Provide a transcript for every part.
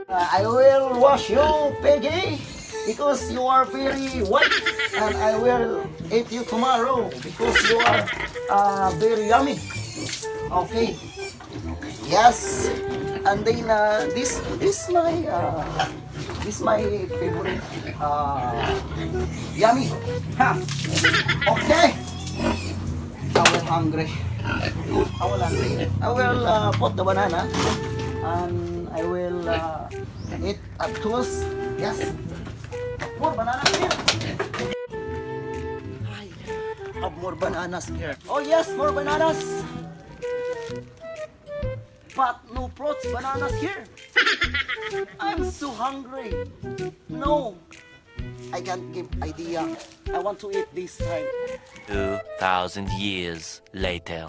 I will wash you, Peggy, because you are very white, and I will eat you tomorrow because you are very yummy. Okay. Yes. And then this my favorite yummy. Ha. Okay. I will hungry. I will put the banana and I will eat a toast. Yes. More bananas here. I have more bananas here. Oh yes, more bananas. But no fruits, bananas here. I'm so hungry. No, I can't give idea. I want to eat this time. 2,000 years later.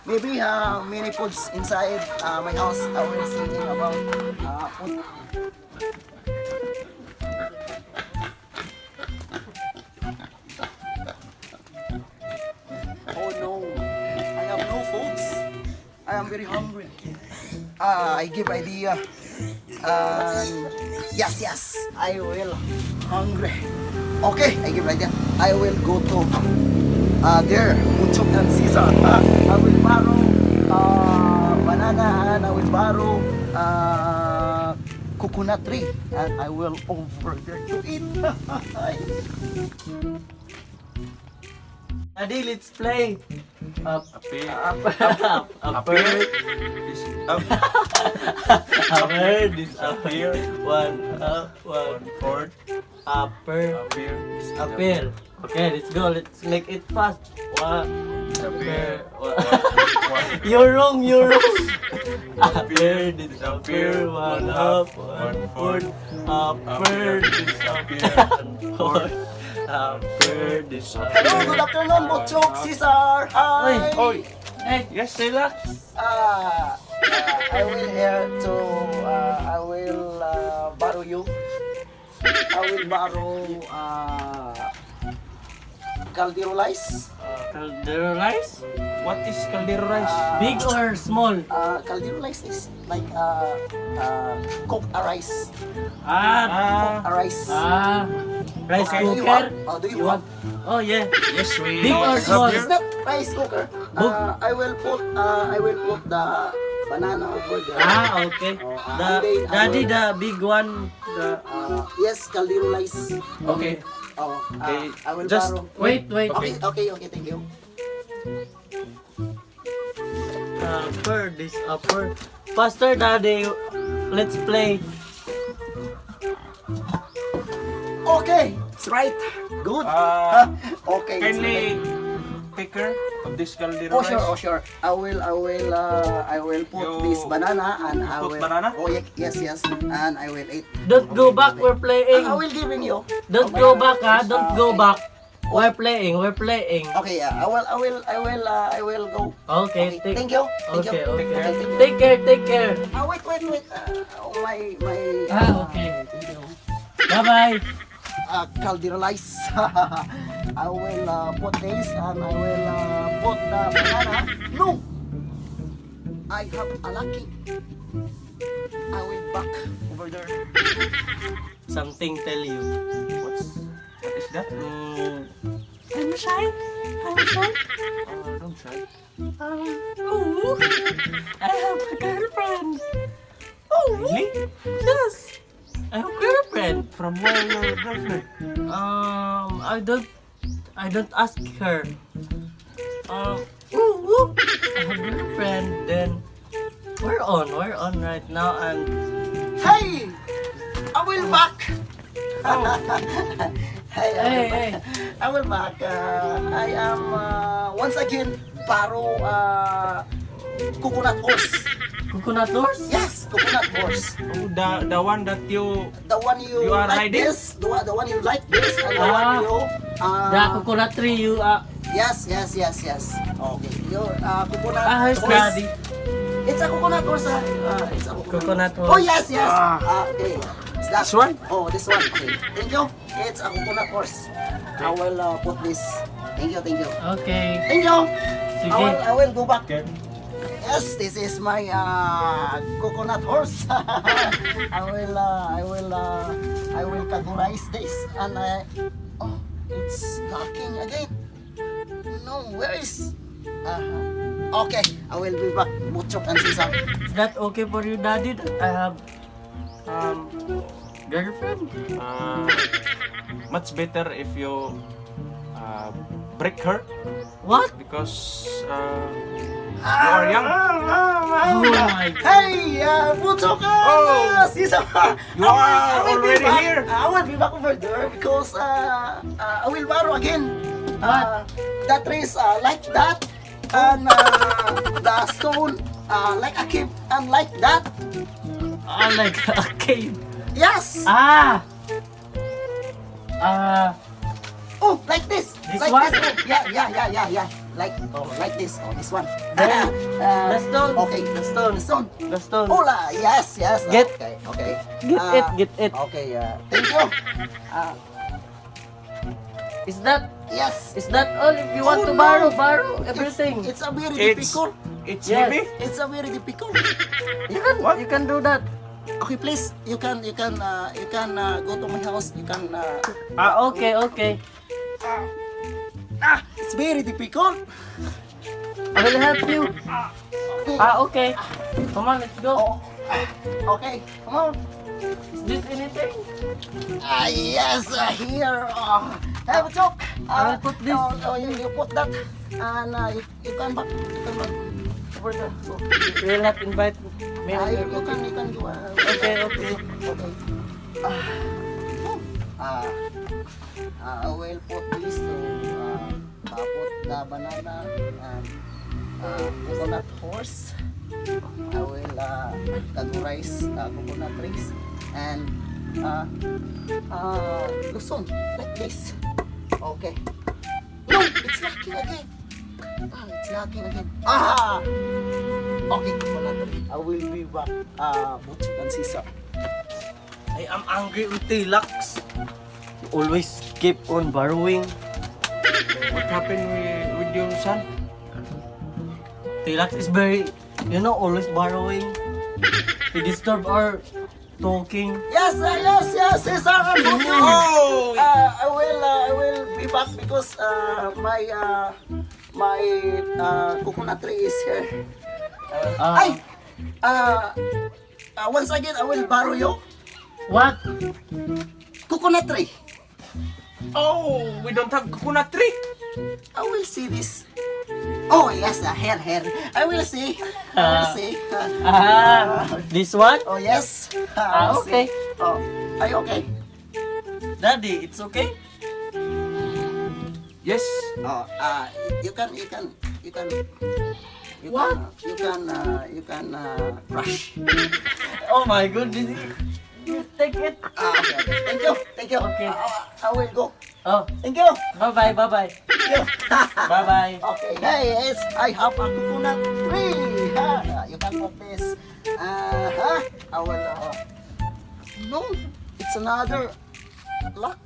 Maybe many foods inside my house. I will thinking about food. Oh no, I have no foods. I am very hungry. I give idea. Yes, I will hungry. Okay, I give idea. I will go to there, Buotan and Caesar. I will borrow banana and I will borrow coconut tree and I will over there to eat. Adi, let's play. Up here. Upper. Upper. This up here. One up. One fourth. Upper. Up here. Okay, let's go. Let's make it fast. One. Up here. You're wrong. Up here. This up here. One up. One fourth. Upper. This up here. One fourth. Upper. This up here. Hello, good afternoon, Buotan, Caesar. Hi. Oi. Hey, yes, relax. I will here to I will borrow you. I will borrow caldero rice. Caldero rice? What is caldero rice? Big or small? Caldero rice is like cooked rice. Rice. Rice Okay, do you cooker? want? Do you want? Oh yeah. Yes, we Big or small? It's not rice cooker. I will put the banana over there. Okay. They- Daddy, the big one. Yes, caldero rice. Okay. Okay, I will just borrow. Wait. Okay, thank you. Upper, this upper. Faster, Daddy. Let's play. Okay, it's right. Good. Okay, it's kindly right. picker of this caldero rice. Oh sure. I will put You this banana and I put will. banana? Oh yes, and I will eat. Don't go back. We're playing. I will giving you. Don't go back, ha. Don't go back. We're playing. Okay, I will go. Okay. Thank you. Okay. Thank you. Take care. Wait. Oh, my. Okay. Bye-bye. Caldero rice. I will put this and I will put the banana. No! I have a lucky. I will back over there. Something tell you. What is that? I'm shy. Don't try. Oh, I have a girlfriend. Oh, Really? yes. I have a girlfriend. From where your girlfriend? I don't ask her. I have a girlfriend. Then we're on right now, and Hey! I will back! hey. I will back. I am once again borrow coconut horse. Coconut horse? Yes, coconut horse. Oh, the one that you The one you are like riding? this, the one you like this, and the one you The coconut tree you yes. Okay, your coconut here's horse. Daddy. It's a coconut horse. It's a Coconut horse. Oh yes. Okay. It's that. This one? Oh, this one. Okay. Thank you. It's a coconut horse. I will put this. Thank you. Okay. Thank you. Sige. I will go back. Okay. Yes, this is my coconut horse. I will categorize this, and oh, it's knocking again. No, where is? Okay, I will be back. Butchok and Sisang. Is that okay for you, Daddy? That I have girlfriend? Much better if you break her What? because you are young. Oh my God. Hey, Butchok Oh. and Sisang. You are already here. I will be back over there because I will borrow again. That is like that, and the stone like a cave, and like that. Like a cave. Yes. Oh, like this. This like one? This. Oh, yeah. Like this. Oh, this one. Then, the stone. Okay. The stone. The stone. The stone. Hola. Yes. Get- Okay. Get it. Okay. Thank you. Is that Yes. all? If you want Oh, to no. borrow everything. It's a very It's difficult. it's Yes. heavy. It's a very difficult. You can do that. Okay, please. You can go to my house. You can. Okay. It's very difficult. I will help you. Okay. Come on, let's go. Okay, come on. Is this anything? Yes, here. Have a talk. I will put this. You put that, and you can back. Over there. So, You will not invite me. you can go. Okay. I will put this to put the banana and coconut horse. I will categorize coconut trees and Luzon like this. Okay. No, it's lacking again. It's lacking again. Okay, coconut tree. I will be back. Butchok and Sisang. I am angry with Tilax. You always keep on borrowing. What happened with your son? Tilax is very, always borrowing. He disturb our talking. Yes, Sisang and Butchok. Oh! I will be back because my coconut tree is here. Once again, I will borrow you What? coconut tree. Oh, we don't have coconut tree. I will see this. Oh yes, here. I will see. This one? Oh yes. I will Okay. see. Oh, are you okay? Daddy, it's okay? Yes. Oh, you can. What? You can brush. Oh my goodness. You take it. Okay. Thank you. Okay. I will go. Oh, Thank you. bye-bye. Thank you. Bye-bye. Okay, hey, yes, I have a coconut tree. You can put this. I will. No, it's another lock.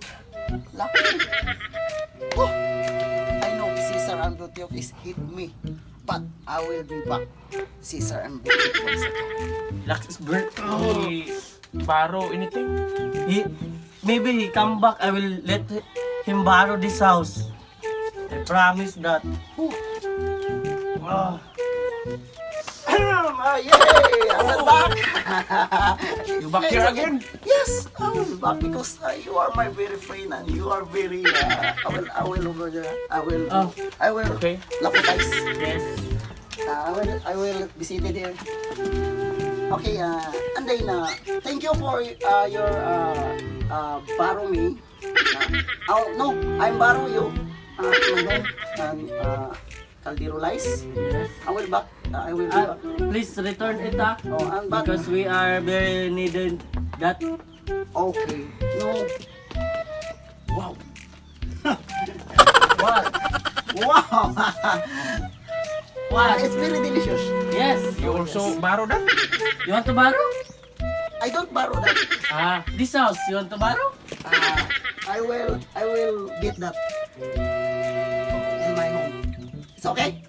Oh, I know Caesar and Butchok is hit me, but I will be back. Caesar and Butchok once again. Lax is burnt. He borrow anything? Maybe he come back. I will let him borrow this house. I promise that. Yay! I will back. You back here again? Yes, I will back because you are my very friend and you are very. I will over there. I will. Okay. Laputize. Yes. I will be seated here. Okay, and then thank you for your borrow me. No, I'm borrow you. And Caldero Lice. Yes. I will back. I will be back. Please return it And back. because we are very needed that. Okay. No. Wow. What? Wow. What? It's very delicious. Yes. You also borrow that? You want to borrow? I don't borrow that. This house. You want to borrow? I will get that in my home. It's okay?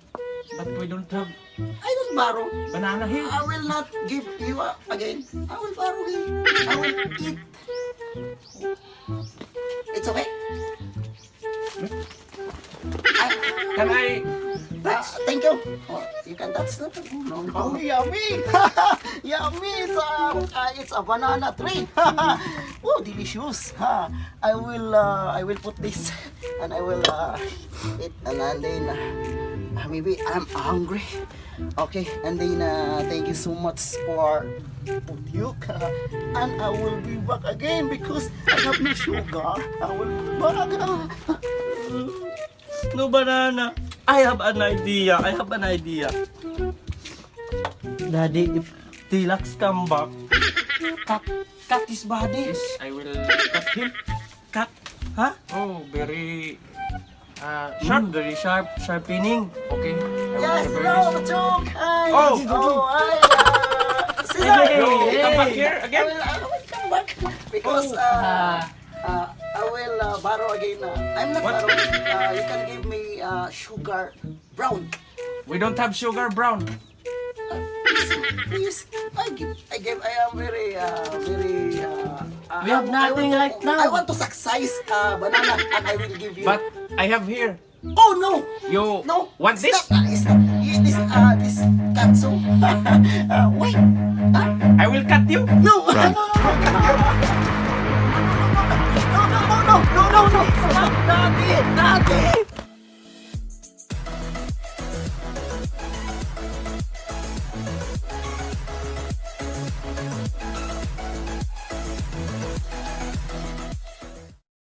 But we don't have I don't borrow. banana here. I will not give you again. I will borrow it. I will eat. It's okay. Can I? Thank you. Oh, you can touch that. No, no. Oh, yummy! Yummy! It's a banana tree. Oh, delicious. I will put this and I will eat and then maybe I'm hungry. Okay, and then thank you so much for you. And I will be back again because I have no sugar. I will be back. No banana. I have an idea. Daddy, if Tilax come back, cut his body. Yes, I will cut him. Cut. Huh? Oh, very Sharp. Very sharp. Sharpening. okay. Yes, no, joke. Oh. Hi. Caesar. Hey, Yo, hey, come back hey. here again. I will come back because I will borrow again. I'm not What? borrowing. You can give me sugar brown. We don't have sugar brown. Please, I am very. We have nothing right now. I want to success banana and I will give you. But I have here. Oh no! You No! want this? It's not. This katsu. Wait. I will cut you. No! No! Daddy!